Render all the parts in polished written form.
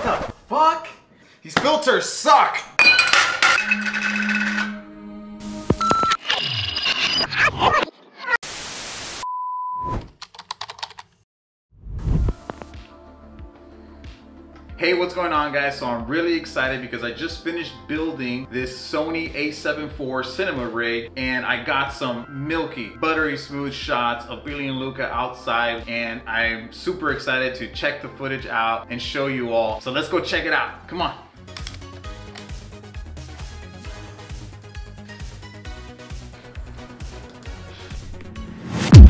the fuck? These filters suck! Hey, what's going on, guys? So I'm really excited because I just finished building this Sony a7 IV cinema rig, and I got some milky, buttery smooth shots of Billy and Luca outside, and I'm super excited to check the footage out and show you all. So let's go check it out. Come on.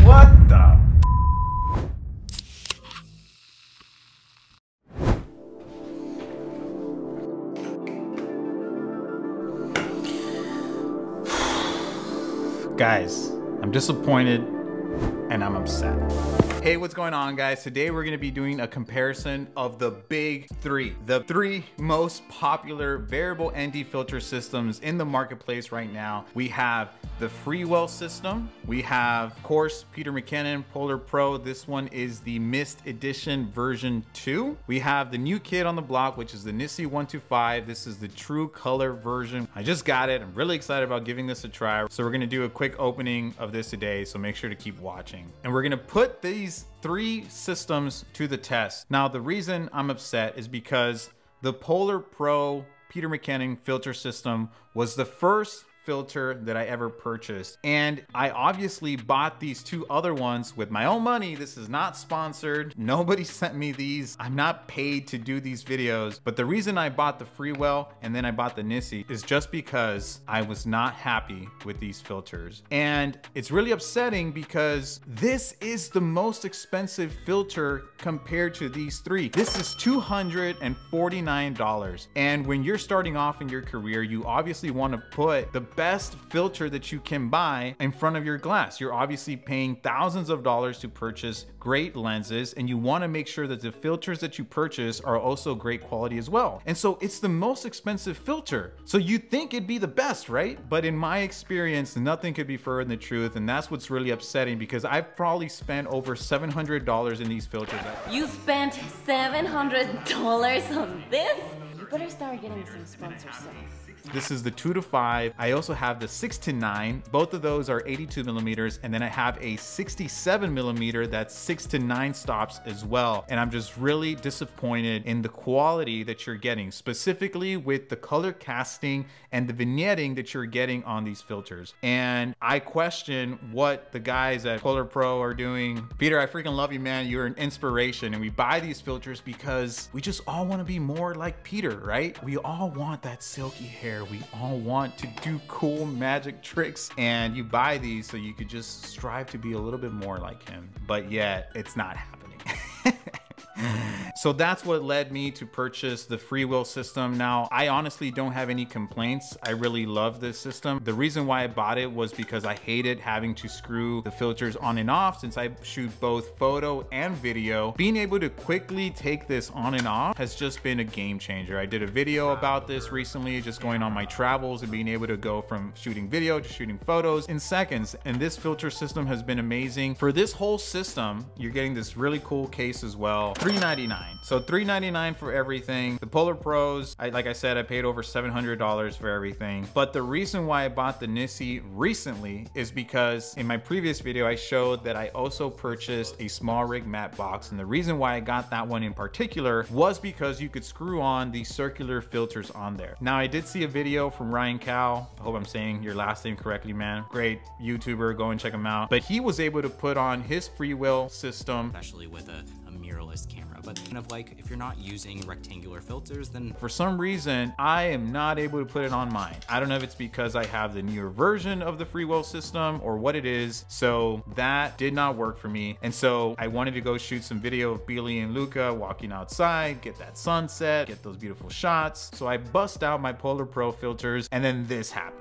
What the? Guys, I'm disappointed and I'm upset. Hey, what's going on, guys? Today we're gonna be doing a comparison of the big three. The three most popular variable ND filter systems in the marketplace right now. We have the Freewell system. We have, of course, Peter McKinnon PolarPro. This one is the Mist Edition version 2. We have the new kid on the block, which is the Nisi 125. This is the true color version. I just got it. I'm really excited about giving this a try. So we're gonna do a quick opening of this today, so make sure to keep watching. And we're gonna put these three systems to the test. Now, the reason I'm upset is because the PolarPro Peter McKinnon filter system was the first filter that I ever purchased, and I obviously bought these two other ones with my own money. This is not sponsored. Nobody sent me these. I'm not paid to do these videos, but the reason I bought the Freewell and then I bought the Nisi is just because I was not happy with these filters. And it's really upsetting because this is the most expensive filter compared to these three. This is $249. And when you're starting off in your career, you obviously want to put the best filter that you can buy in front of your glass. You're obviously paying thousands of dollars to purchase great lenses, and you want to make sure that the filters that you purchase are also great quality as well. And so it's the most expensive filter. So you'd think it'd be the best, right? But in my experience, nothing could be further than the truth. And that's what's really upsetting, because I've probably spent over $700 in these filters. You spent $700 on this? You better start getting some sponsors soon. This is the 2 to 5. I also have the 6 to 9. Both of those are 82 millimeters. And then I have a 67 millimeter that's 6 to 9 stops as well. And I'm just really disappointed in the quality that you're getting, specifically with the color casting and the vignetting that you're getting on these filters. And I question what the guys at PolarPro are doing. Peter, I freaking love you, man. You're an inspiration. And we buy these filters because we just all want to be more like Peter, right? We all want that silky hair. We all want to do cool magic tricks, and you buy these so you could just strive to be a little bit more like him, but yet it's not happening. So that's what led me to purchase the Freewell system. Now, I honestly don't have any complaints. I really love this system. The reason why I bought it was because I hated having to screw the filters on and off, since I shoot both photo and video. Being able to quickly take this on and off has just been a game changer. I did a video about this recently, just going on my travels and being able to go from shooting video to shooting photos in seconds. And this filter system has been amazing. For this whole system, you're getting this really cool case as well. $399. So $399 for everything. The PolarPros, like I said, I paid over $700 for everything. But the reason why I bought the Nisi recently is because in my previous video, I showed that I also purchased a small rig matte box. And the reason why I got that one in particular was because you could screw on these circular filters on there. Now, I did see a video from Ryan Cow. I hope I'm saying your last name correctly, man. Great YouTuber, go and check him out. But he was able to put on his Freewell system, especially with a mirrorless camera. But kind of like, if you're not using rectangular filters, then for some reason I am not able to put it on mine. I don't know if it's because I have the newer version of the Freewell system or what it is. So that did not work for me. And so I wanted to go shoot some video of Billy and Luca walking outside, get that sunset, get those beautiful shots. So I bust out my PolarPro filters, and then this happened.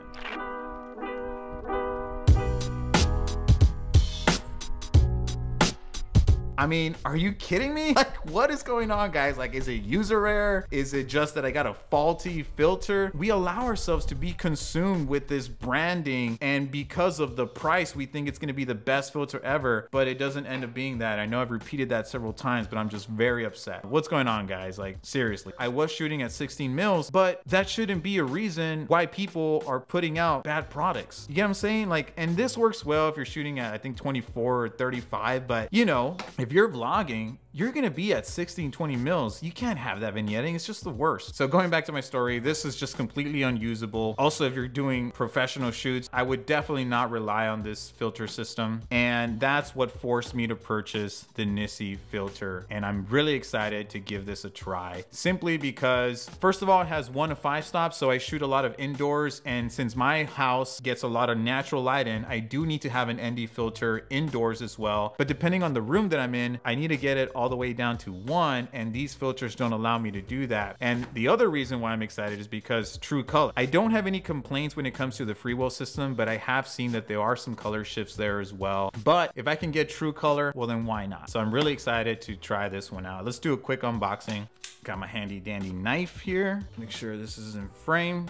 I mean, are you kidding me? Like, what is going on, guys? Like, is it user error? Is it just that I got a faulty filter? We allow ourselves to be consumed with this branding, and because of the price, we think it's gonna be the best filter ever, but it doesn't end up being that. I know I've repeated that several times, but I'm just very upset. What's going on, guys? Like, seriously. I was shooting at 16 mils, but that shouldn't be a reason why people are putting out bad products. You get what I'm saying? Like, and this works well if you're shooting at, I think, 24 or 35, but you know, if you're vlogging, you're gonna be at 16, 20 mils. You can't have that vignetting, it's just the worst. So going back to my story, this is just completely unusable. Also, if you're doing professional shoots, I would definitely not rely on this filter system. And that's what forced me to purchase the Nisi filter. And I'm really excited to give this a try, simply because, first of all, it has 1 to 5 stops. So I shoot a lot of indoors. And since my house gets a lot of natural light in, I do need to have an ND filter indoors as well. But depending on the room that I'm in, I need to get it all the way down to 1, and these filters don't allow me to do that. And the other reason why I'm excited is because true color. I don't have any complaints when it comes to the Freewell system, but I have seen that there are some color shifts there as well. But if I can get true color, well then why not? So I'm really excited to try this one out. Let's do a quick unboxing. Got my handy dandy knife here. Make sure this is in frame.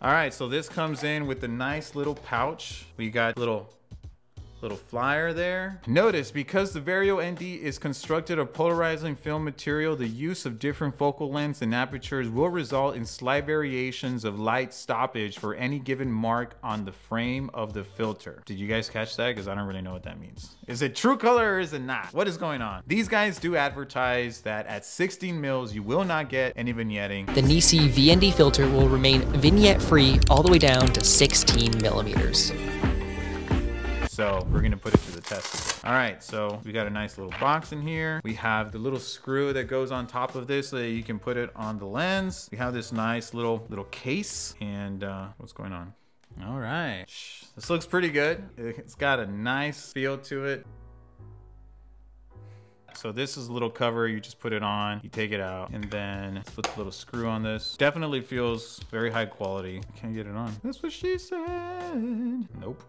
All right, so this comes in with a nice little pouch. We got little flyer there. Notice, because the Vario ND is constructed of polarizing film material, the use of different focal lengths and apertures will result in slight variations of light stoppage for any given mark on the frame of the filter. Did you guys catch that? Because I don't really know what that means. Is it true color or is it not? What is going on? These guys do advertise that at 16 mils, you will not get any vignetting. The Nisi VND filter will remain vignette free all the way down to 16 millimeters. So we're gonna put it to the test again. All right, so we got a nice little box in here. We have the little screw that goes on top of this so that you can put it on the lens. We have this nice little case, and what's going on? All right, this looks pretty good. It's got a nice feel to it. So this is a little cover, you just put it on, you take it out, and then let's put the little screw on this. Definitely feels very high quality. Can't get it on. That's what she said. Nope.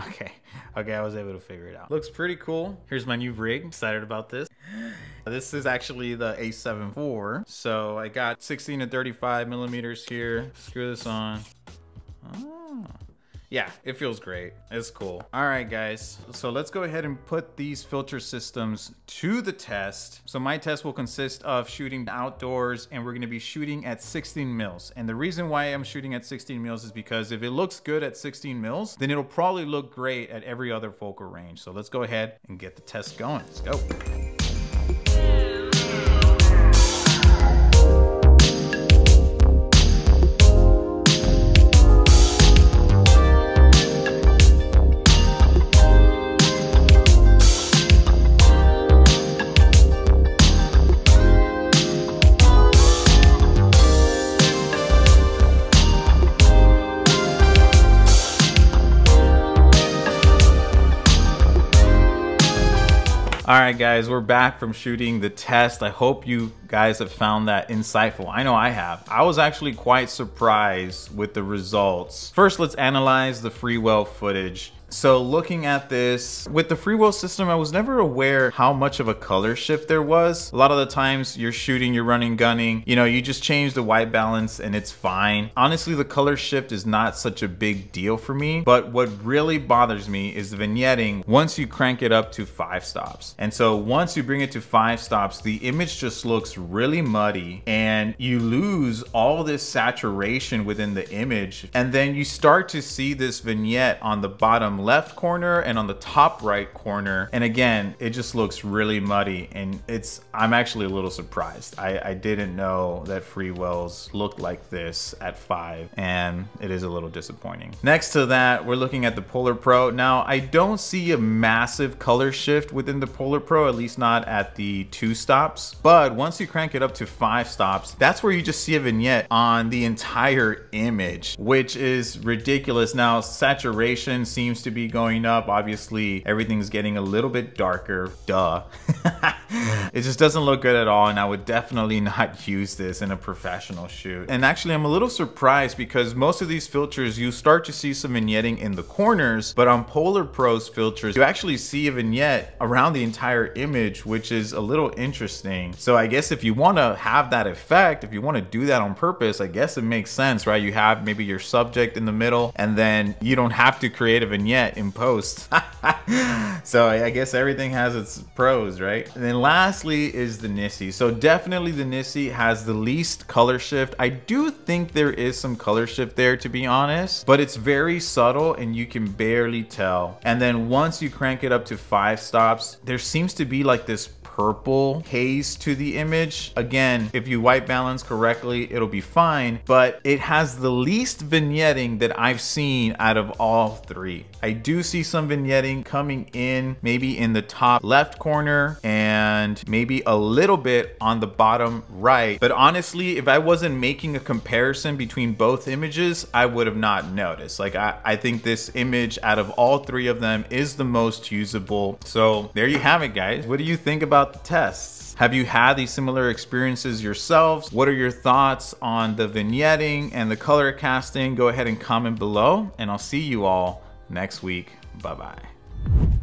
Okay, I was able to figure it out. Looks pretty cool. Here's my new rig, excited about this. This is actually the A7 IV. So I got 16 to 35 millimeters here. Screw this on. Oh. Yeah, it feels great. It's cool. All right, guys. So let's go ahead and put these filter systems to the test. So my test will consist of shooting outdoors, and we're gonna be shooting at 16 mils. And the reason why I'm shooting at 16 mils is because if it looks good at 16 mils, then it'll probably look great at every other focal range. So let's go ahead and get the test going. Let's go. All right, guys, we're back from shooting the test. I hope you guys have found that insightful. I know I have. I was actually quite surprised with the results. First, let's analyze the Freewell footage. So looking at this, with the Freewell system, I was never aware how much of a color shift there was. A lot of the times you're shooting, you're running, gunning, you know, you just change the white balance and it's fine. Honestly, the color shift is not such a big deal for me, but what really bothers me is the vignetting once you crank it up to 5 stops. And so once you bring it to 5 stops, the image just looks really muddy and you lose all this saturation within the image. And then you start to see this vignette on the bottom left corner and on the top right corner, and again it just looks really muddy, and I'm actually a little surprised. I didn't know that Freewells looked like this at 5, and it is a little disappointing. Next to that, we're looking at the PolarPro. Now I don't see a massive color shift within the PolarPro, at least not at the 2 stops, but once you crank it up to 5 stops, that's where you just see a vignette on the entire image, which is ridiculous. Now saturation seems to be going up. Obviously, everything's getting a little bit darker. Duh. It just doesn't look good at all, and I would definitely not use this in a professional shoot. And actually, I'm a little surprised because most of these filters, you start to see some vignetting in the corners, but on PolarPro's filters, you actually see a vignette around the entire image, which is a little interesting. So I guess if you want to have that effect, if you want to do that on purpose, I guess it makes sense, right? You have maybe your subject in the middle, and then you don't have to create a vignette in post. So I guess everything has its pros, right? And then lastly is the Nisi. So definitely the Nisi has the least color shift. I do think there is some color shift there, to be honest, but it's very subtle and you can barely tell. And then once you crank it up to 5 stops, there seems to be like this purple haze to the image. Again, if you white balance correctly, it'll be fine, but it has the least vignetting that I've seen out of all 3. I do see some vignetting coming in, maybe in the top left corner and maybe a little bit on the bottom right. But honestly, if I wasn't making a comparison between both images, I would have not noticed. Like I think this image out of all 3 of them is the most usable. So there you have it, guys. What do you think about the tests? Have you had these similar experiences yourselves? What are your thoughts on the vignetting and the color casting? Go ahead and comment below, and I'll see you all next week. Bye-bye.